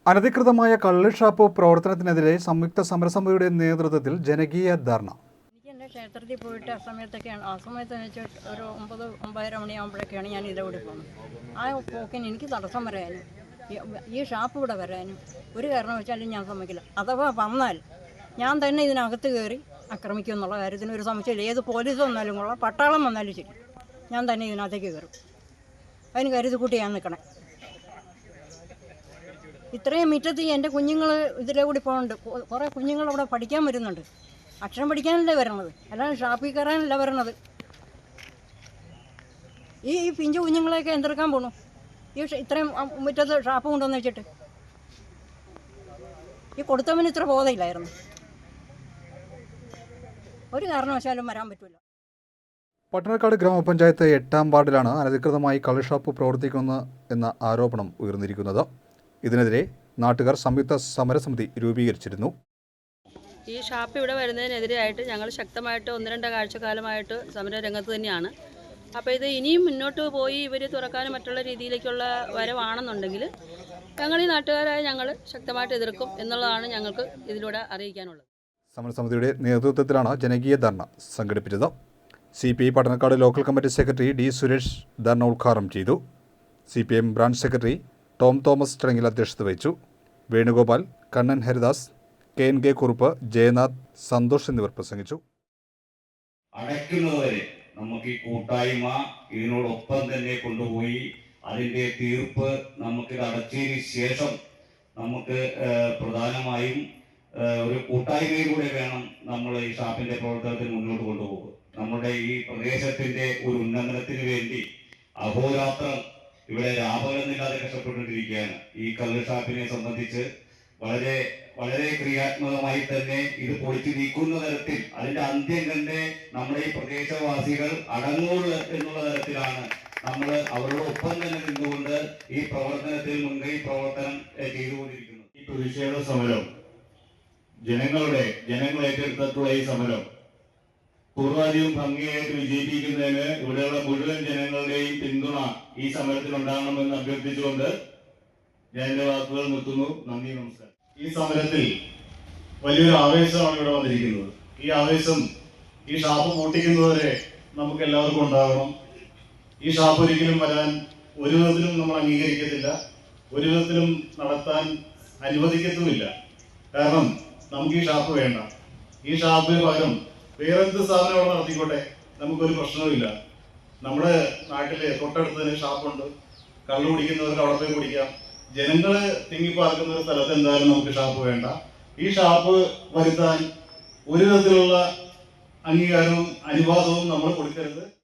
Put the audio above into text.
അനധികൃതമായ കള്ള് ഷാപ്പ് പ്രവർത്തനത്തിനെതിരെ സംയുക്ത സമരസമിതിയുടെ നേതൃത്വത്തിൽ ജനകീയ ധർണ. എനിക്ക് എൻ്റെ ക്ഷേത്രത്തിൽ പോയിട്ട് ആ സമയത്ത് വെച്ച് ഒരു 9-9:30 മണിയാകുമ്പോഴൊക്കെയാണ് ഞാൻ ഇതിലൂടെ പോകുന്നത്. ആ പോക്കിന് എനിക്ക് തടസ്സം വരാനും ഈ ഷാപ്പ് ഇവിടെ വരാനും ഒരു കാരണവശാലും ഞാൻ സമ്മതിക്കില്ല. അഥവാ വന്നാൽ ഞാൻ തന്നെ ഇതിനകത്ത് കയറി ആക്രമിക്കും എന്നുള്ള കാര്യത്തിന് ഒരു സംശയമില്ല. ഏത് പോലീസ് വന്നാലും കൊള്ളാം, പട്ടാളം വന്നാലും ശരി, ഞാൻ തന്നെ ഇതിനകത്തേക്ക് കയറും. അതിന് കരുതി കൂട്ടി ഞാൻ നിൽക്കണേ. ഇത്രയും മുറ്റത്ത് എൻ്റെ കുഞ്ഞുങ്ങൾ ഇതിലെ കൂടി പോകുന്നുണ്ട്. കുറേ കുഞ്ഞുങ്ങൾ അവിടെ പഠിക്കാൻ വരുന്നുണ്ട്. അക്ഷരം പഠിക്കാനല്ലേ വരണത്, അല്ലാതെ ഷാപ്പിൽ കയറാനല്ല വരണത്. ഈ പിഞ്ചു കുഞ്ഞുങ്ങളെയൊക്കെ എന്തെടുക്കാൻ പോണു? ഈ ഇത്രയും മുറ്റത്ത് ഷാപ്പ് കൊണ്ടുവന്ന് വെച്ചിട്ട് ഈ കൊടുത്തവന് ഇത്ര ബോധമില്ലായിരുന്നു. ഒരു കാരണവശാലും വരാൻ പറ്റില്ല. പട്ടണക്കാട് ഗ്രാമപഞ്ചായത്ത് 8-ാം വാർഡിലാണ് അനധികൃതമായി കള്ള് ഷാപ്പ് പ്രവർത്തിക്കുന്നത് എന്ന ആരോപണം ഉയർന്നിരിക്കുന്നത്. ഇതിനെതിരെ നാട്ടുകാർ സംയുക്ത സമരസമിതി രൂപീകരിച്ചിരുന്നു. ഈ ഷാപ്പ് ഇവിടെ വരുന്നതിനെതിരായിട്ട് ഞങ്ങൾ ശക്തമായിട്ട് 1-2 ആഴ്ചക്കാലമായിട്ട് സമരരംഗത്ത് തന്നെയാണ്. അപ്പോൾ ഇത് ഇനിയും മുന്നോട്ട് പോയി ഇവർ തുറക്കാനും മറ്റുള്ള രീതിയിലേക്കുള്ള വരവാണെന്നുണ്ടെങ്കിൽ ഞങ്ങൾ ഈ നാട്ടുകാരായ ഞങ്ങൾ ശക്തമായിട്ട് എതിർക്കും എന്നുള്ളതാണ് ഞങ്ങൾക്ക് ഇതിലൂടെ അറിയിക്കാനുള്ളത്. സമരസമിതിയുടെ നേതൃത്വത്തിലാണ് ജനകീയ ധർണ സംഘടിപ്പിച്ചത്. CPI Pattanakkad local committee secretary D. Suresh ധർണ ഉദ്ഘാടനം ചെയ്തു. CPM branch secretary Tom Thomas ചടങ്ങിൽ അധ്യക്ഷത വഹിച്ചു. വേണുഗോപാൽ, കണ്ണൻ ഹരിദാസ്, KNK കുറുപ്പ്, ജയനാഥ്, സന്തോഷ് എന്നിവർ പ്രസംഗിച്ചു. അടയ്ക്കുന്നതുവരെ നമുക്ക് ഈ കൂട്ടായ്മ ഇതിനോടൊപ്പം തന്നെ കൊണ്ടുപോയി അതിൻ്റെ തീർപ്പ് നമുക്കിത് അടച്ചതിന് ശേഷം നമുക്ക് പ്രധാനമായും ഒരു കൂട്ടായ്മയിലൂടെ വേണം നമ്മൾ ഈ ഷാപ്പിന്റെ പ്രവർത്തനത്തിന് മുന്നോട്ട് കൊണ്ടുപോകുക. നമ്മുടെ ഈ പ്രദേശത്തിന്റെ ഒരു ഉന്നമനത്തിന് വേണ്ടി അഹോരാത്രം ഇവിടെ രാപകലൊന്നില്ലാതെ കഷ്ടപ്പെട്ടുകൊണ്ടിരിക്കുകയാണ്. ഈ കള്ള് ഷാപ്പിനെ സംബന്ധിച്ച് വളരെ വളരെ ക്രിയാത്മകമായി തന്നെ ഇത് പൊളിച്ചു നീക്കുന്ന തരത്തിൽ അതിന്റെ അന്ത്യം കണ്ട് നമ്മുടെ ഈ പ്രദേശവാസികൾ അടങ്ങുള്ളൂ എന്നുള്ള തരത്തിലാണ് നമ്മൾ അവരോടൊപ്പം തന്നെ നിന്നുകൊണ്ട് ഈ പ്രവർത്തനത്തിൽ മുൻകൈ പ്രവർത്തനം ചെയ്തുകൊണ്ടിരിക്കുന്നത്. ഈ പ്രതിഷേധ സമരം ജനങ്ങൾ ഏറ്റെടുത്തിട്ടുള്ള ഈ സമരം പൂർവാധികം ഭംഗിയായിട്ട് വിജയിപ്പിക്കുന്നതിന് ഇവിടെയുള്ള മുഴുവൻ ജനങ്ങളുടെയും പിന്തുണ ഈ സമരത്തിൽ ഉണ്ടാകണമെന്ന് അഭ്യർത്ഥിച്ചുകൊണ്ട് ഞാൻ എന്റെ വാക്കുകൾ നിർത്തുന്നു. നന്ദി, നമസ്കാരം. ഈ സമരത്തിൽ വലിയൊരു ആവേശമാണ് ഇവിടെ വന്നിരിക്കുന്നത്. ഈ ആവേശം ഈ ഷാപ്പ് പൂട്ടിക്കുന്നവരെ നമുക്ക് എല്ലാവർക്കും ഉണ്ടാകണം. ഈ ഷാപ്പ് ഒരിക്കലും വരാൻ ഒരു വിധത്തിലും നമ്മൾ അംഗീകരിക്കത്തില്ല, ഒരു വിധത്തിലും നടത്താൻ അനുവദിക്കത്തുമില്ല. കാരണം നമുക്ക് ഈ ഷാപ്പ് വേണ്ട. ഈ ഷാപ്പിന് പകരം വേറെന്ത് സ്ഥാപനം അവിടെ നടത്തിക്കോട്ടെ, നമുക്കൊരു പ്രശ്നവുമില്ല. നമ്മുടെ നാട്ടിലെ തൊട്ടടുത്ത് തന്നെ ഷാപ്പുണ്ട്. കള്ളു കുടിക്കുന്നവർക്ക് അവിടെ പോയി കുടിക്കാം. ജനങ്ങള് തിങ്ങിപ്പാർക്കുന്ന ഒരു സ്ഥലത്ത് എന്തായാലും നമുക്ക് ഷാപ്പ് വേണ്ട. ഈ ഷാപ്പ് വരുത്താൻ ഒരു വിധത്തിലുള്ള അംഗീകാരവും അനുവാദവും നമ്മൾ കൊടുക്കരുത്.